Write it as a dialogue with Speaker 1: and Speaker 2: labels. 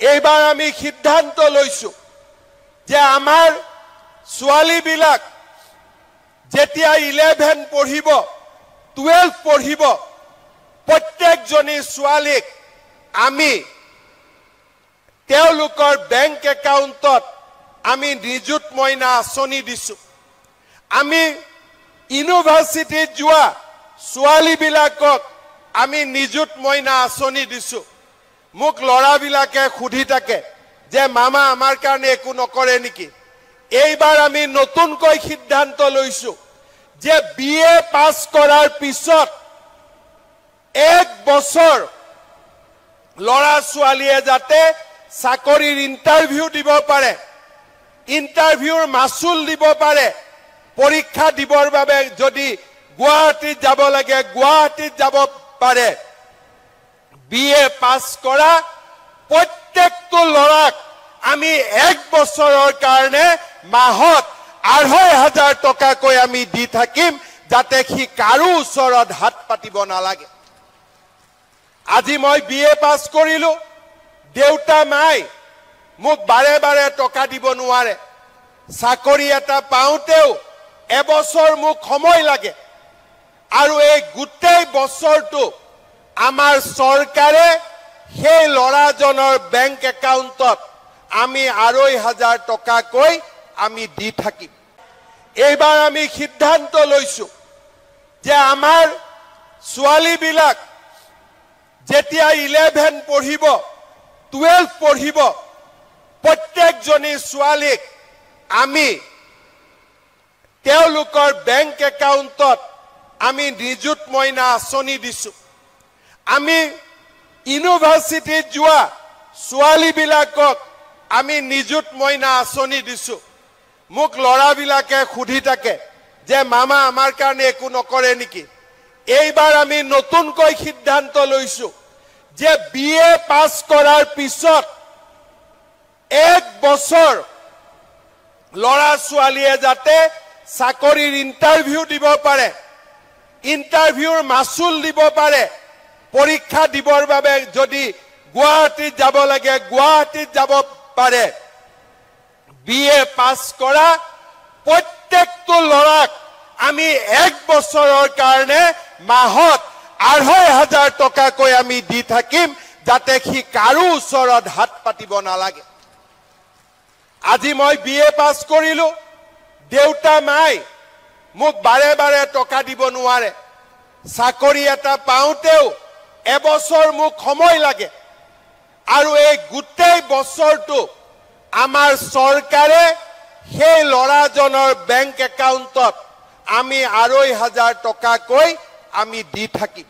Speaker 1: এইবাৰ আমি সিদ্ধান্ত লৈছো যে আমাৰ ছোৱালীবিলাক যেতিয়া 11 পঢ়িব 12 পঢ়িব প্ৰত্যেকজনী ছোৱালীক আমি তেওঁলোকৰ বেংক একাউণ্টত আমি নিযুত মইনা আঁচনি দিছো আমি ইউনিভাৰ্চিটিত যোৱা ছোৱালীবিলাকক আমি নিযুত মইনা আঁচনি দিছো মোক লৰাবিলাকে খুধি থাকে যে মামা আমাৰ কাৰণে একো নকৰে নেকি এইবাৰ আমি নতুনকৈ সিদ্ধান্ত লৈছো যে বিএ পাস কৰাৰ পিছত এক বছৰ লৰা ছোৱালীয়ে যাতে চাকৰিৰ ইন্টাৰভিউ দিব পাৰে ইন্টাৰভিউৰ মাসুল দিব পাৰে পৰীক্ষা দিবৰ বাবে যদি গুৱাহাটীত যাব লাগে গুৱাহাটীত যাব পাৰে বিএ পাস কৰা প্ৰত্যেকটো লৰাক আমি এক বছৰৰ কাৰণে মাহত ২৫০০ টকাকৈ আমি দি থাকিম যাতে সি কাৰো ওচৰত হাত পাতিব নালাগে আজি মই বিএ পাস কৰিলো দেউতা মাই মোক বাৰে বাৰে টকা দিব নোৱাৰে চাকৰি এটা পাওঁতেও এবছৰ মোক সময় লাগে আৰু এই গোটেই বছৰটো আমাৰ চৰকাৰে সেই লৰাজনৰ বেংক একাউণ্টত আমি ২৫০০ টকাকৈ আমি দি থাকিম এইবাৰ আমি সিদ্ধান্ত লৈছো যে আমাৰ ছোৱালীবিলাক যেতিয়া 11 পঢ়িব 12 পঢ়িব প্ৰত্যেকজনী ছোৱালীক আমি তেওঁলোকৰ বেংক একাউণ্টত আমি নিযুত মইনা আঁচনি দিছো আমি ইউনিভাৰ্চিটিত যোৱা ছোৱালীবিলাকক আমি নিযুত মইনা আঁচনি দিছো মোক লৰাবিলাকে খুধি থাকে যে মামা আমাৰ কাৰণে একো নকৰে নেকি এইবাৰ আমি নতুনকৈ সিদ্ধান্ত লৈছো যে বিএ পাস কৰাৰ পিছত এক বছৰ লৰা ছোৱালীয়ে যাতে চাকৰিৰ ইন্টাৰভিউ দিব পাৰে ইন্টাৰভিউৰ মাসুল দিব পাৰে পৰীক্ষা দিবৰ বাবে যদি গুৱাহাটীত যাব লাগে গুৱাহাটীত যাব পাৰে বিএ পাস কৰা প্ৰত্যেকটো লৰাক আমি এক বছৰৰ কাৰণে মাহত ২৫০০ টকাকৈ আমি দি থাকিম যাতে সি কাৰো ওচৰত হাত পাতিব নালাগে আজি মই বিএ পাস কৰিলো দেউতা মাই মোক বাৰে বাৰে টকা দিব নোৱাৰে চাকৰি এটা পাওঁতেও এবছৰ মোক সময় লাগে আৰু এই গোটেই বছৰটো আমাৰ চৰকাৰে সেই লৰাজনৰ বেংক একাউণ্টত আমি ২৫০০ টকাকৈ আমি দি থাকিম